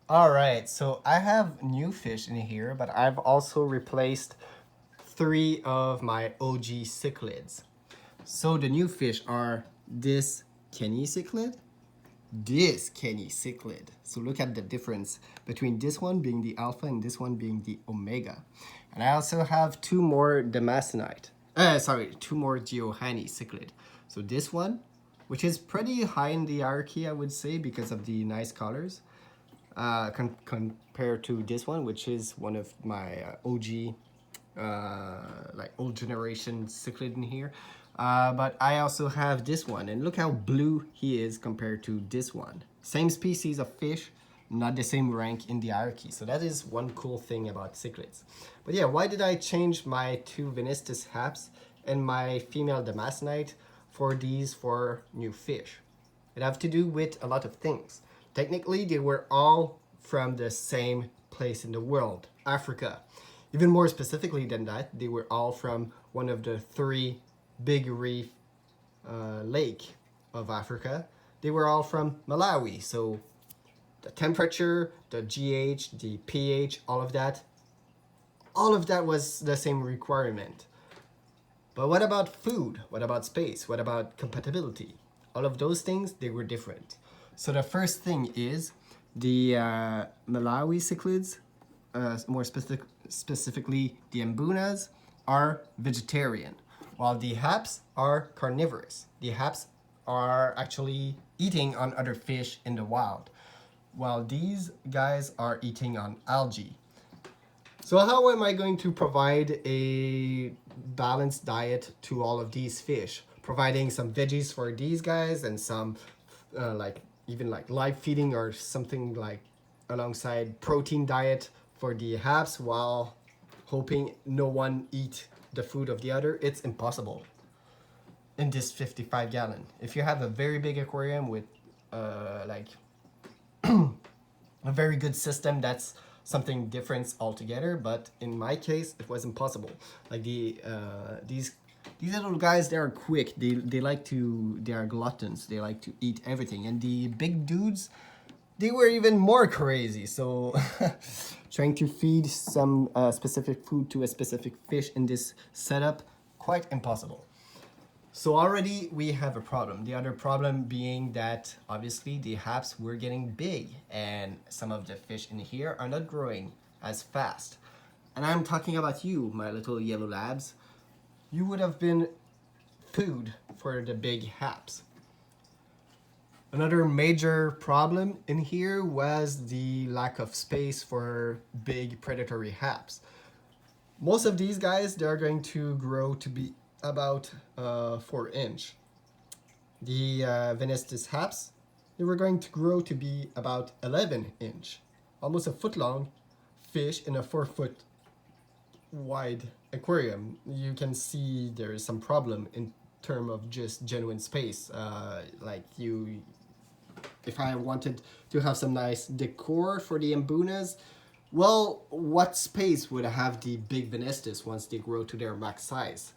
All right, so I have new fish in here, but I've also replaced three of my OG cichlids. So the new fish are this Kenny cichlid, this Kenny cichlid. So look at the difference between this one being the alpha and this one being the omega. And I also have two more Damascenite. Two more Geohani cichlid. So this one, which is pretty high in the hierarchy, I would say, because of the nice colors, compared to this one, which is one of my OG, like old generation cichlid in here. But I also have this one, and look how blue he is compared to this one. Same species of fish, not the same rank in the hierarchy. So that is one cool thing about cichlids. But yeah, why did I change my two Venistus haps and my female Damascenite for these four new fish? It have to do with a lot of things. Technically, they were all from the same place in the world, Africa. Even more specifically than that, they were all from one of the three big reef lake of Africa. They were all from Malawi. So the temperature, the GH, the pH, all of that was the same requirement. But what about food? What about space? What about compatibility? All of those things, they were different. So the first thing is the Malawi cichlids, specifically the mbunas, are vegetarian, while the haps are carnivorous. The haps are actually eating on other fish in the wild, while these guys are eating on algae. So how am I going to provide a balanced diet to all of these fish? Providing some veggies for these guys and some like even like live feeding or something like alongside protein diet for the haps while hoping no one eat the food of the other. It's impossible in this 55 gallon. If you have a very big aquarium with like a very good system, that's something different altogether. But in my case, it was impossible. Like these little guys, they are quick. They are gluttons. They like to eat everything. And the big dudes, they were even more crazy. So trying to feed some specific food to a specific fish in this setup, quite impossible. So already we have a problem. The other problem being that obviously the haps were getting big and some of the fish in here are not growing as fast. And I'm talking about you, my little yellow labs. You would have been food for the big haps. Another major problem in here was the lack of space for big predatory haps. Most of these guys, they're going to grow to be about 4 inch. The Venestus haps, they were going to grow to be about 11 inch, almost a foot long fish in a 4 foot wide aquarium. You can see there is some problem in term of just genuine space. If I wanted to have some nice decor for the mbunas, well, what space would have the big Venestus once they grow to their max size?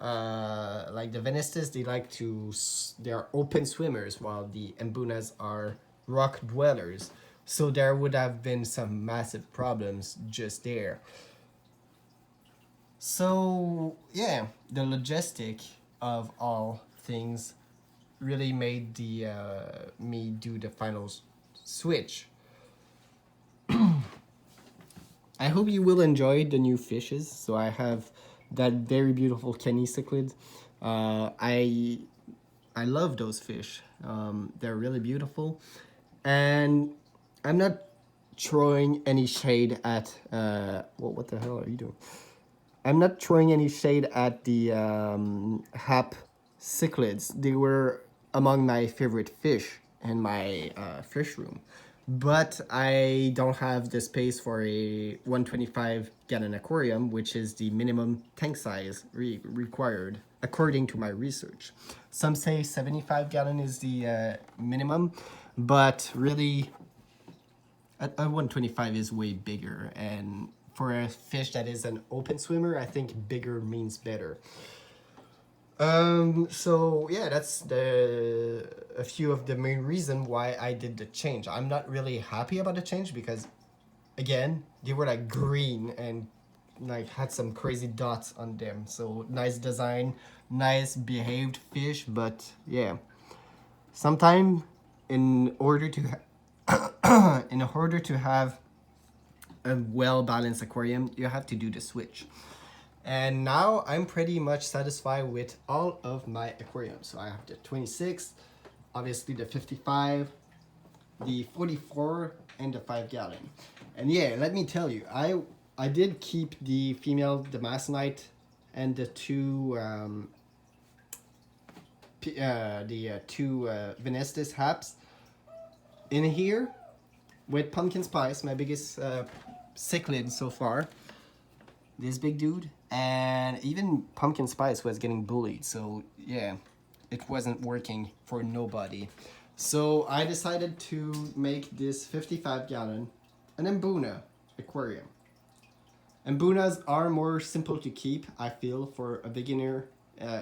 Like the Venestus, they are open swimmers, while the mbunas are rock dwellers. So there would have been some massive problems just there. So yeah, the logistic of all things really made the me do the final switch. I hope you will enjoy the new fishes. So I have that very beautiful Kenny cichlid. I love those fish. They're really beautiful, and I'm not throwing any shade at. What the hell are you doing? I'm not throwing any shade at the hap cichlids. They were among my favorite fish in my fish room. But I don't have the space for a 125 gallon aquarium, which is the minimum tank size required according to my research. Some say 75 gallon is the minimum, but really a 125 is way bigger. And for a fish that is an open swimmer, I think bigger means better. So yeah, that's the a few of the main reason why I did the change. I'm not really happy about the change because again, they were like green and like had some crazy dots on them. So nice design, nice behaved fish, but yeah. Sometime in order to in order to have a well balanced aquarium, you have to do the switch. And now I'm pretty much satisfied with all of my aquariums. So I have the 26, obviously the 55, the 44, and the 5 gallon. And yeah, let me tell you, I did keep the female damascenite and the two Venestus haps in here with pumpkin spice, my biggest cichlid so far. This big dude, and even pumpkin spice was getting bullied. So yeah, it wasn't working for nobody. So I decided to make this 55 gallon an mbuna aquarium. Mbunas are more simple to keep, I feel, for a beginner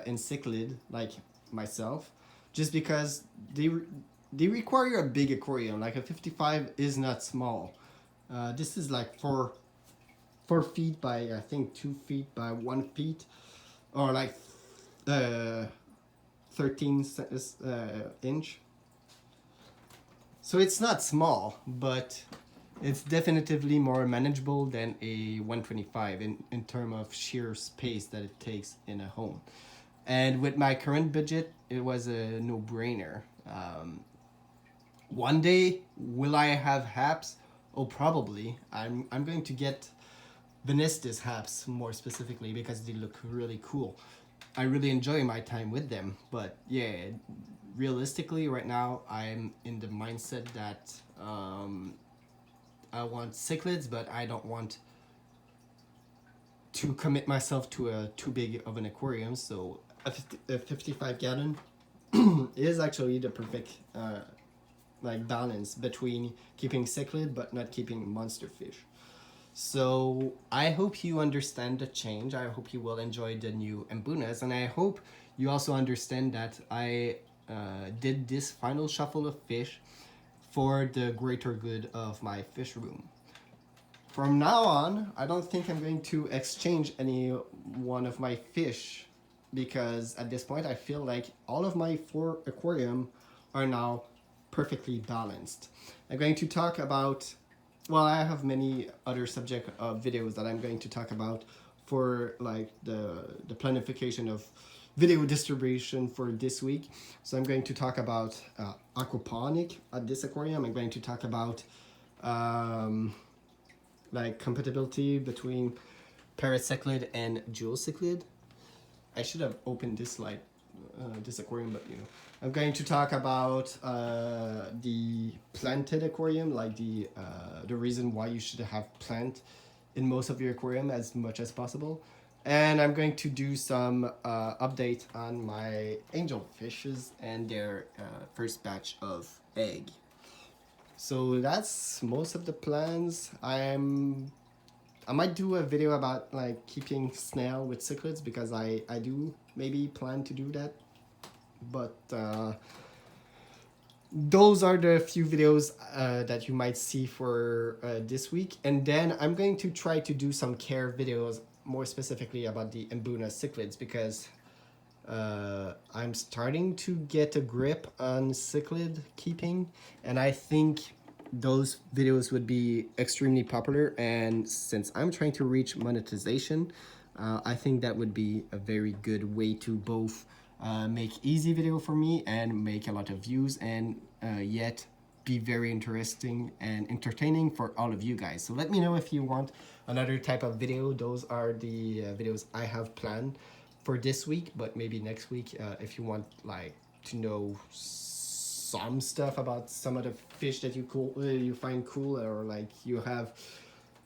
in cichlid like myself, just because they require a big aquarium. Like a 55 is not small. This is like 4 feet by I think 2 feet by 1 feet, or like 13 inch. So it's not small, but it's definitively more manageable than a 125 in terms of sheer space that it takes in a home. And with my current budget, it was a no-brainer. One day, will I have haps? Oh, probably. I'm going to get Venestus haps more specifically because they look really cool. I really enjoy my time with them, but yeah, realistically, right now I'm in the mindset that I want cichlids, but I don't want to commit myself to a too big of an aquarium. So a 55 gallon is actually the perfect like balance between keeping cichlid but not keeping monster fish. So I hope you understand the change. I hope you will enjoy the new mbunas, and I hope you also understand that I did this final shuffle of fish for the greater good of my fish room. From now on, I don't think I'm going to exchange any one of my fish, because at this point I feel like all of my 4 aquarium are now perfectly balanced. I'm going to talk about, well, I have many other subject videos that I'm going to talk about for like the planification of video distribution for this week. So I'm going to talk about aquaponic at this aquarium. I'm going to talk about like compatibility between parrot cichlid and jewel cichlid. I should have opened this light, this aquarium, but you know. I'm going to talk about the planted aquarium, like the reason why you should have plant in most of your aquarium as much as possible. And I'm going to do some update on my angel fishes and their first batch of egg. So that's most of the plans. I might do a video about like keeping snail with cichlids, because I do maybe plan to do that. But those are the few videos that you might see for this week. And then I'm going to try to do some care videos more specifically about the mbuna cichlids, because I'm starting to get a grip on cichlid keeping, and I think those videos would be extremely popular. And since I'm trying to reach monetization, I think that would be a very good way to both make easy video for me and make a lot of views, and yet be very interesting and entertaining for all of you guys. So let me know if you want another type of video. Those are the videos I have planned for this week, but maybe next week if you want like to know some stuff about some of the fish that you find cool, or like you have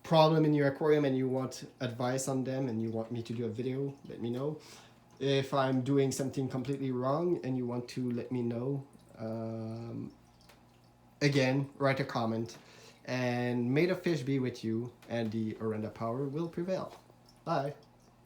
problem in your aquarium and you want advice on them and you want me to do a video, let me know. If I'm doing something completely wrong and you want to let me know, again, write a comment, and may the fish be with you and the Orenda power will prevail. Bye.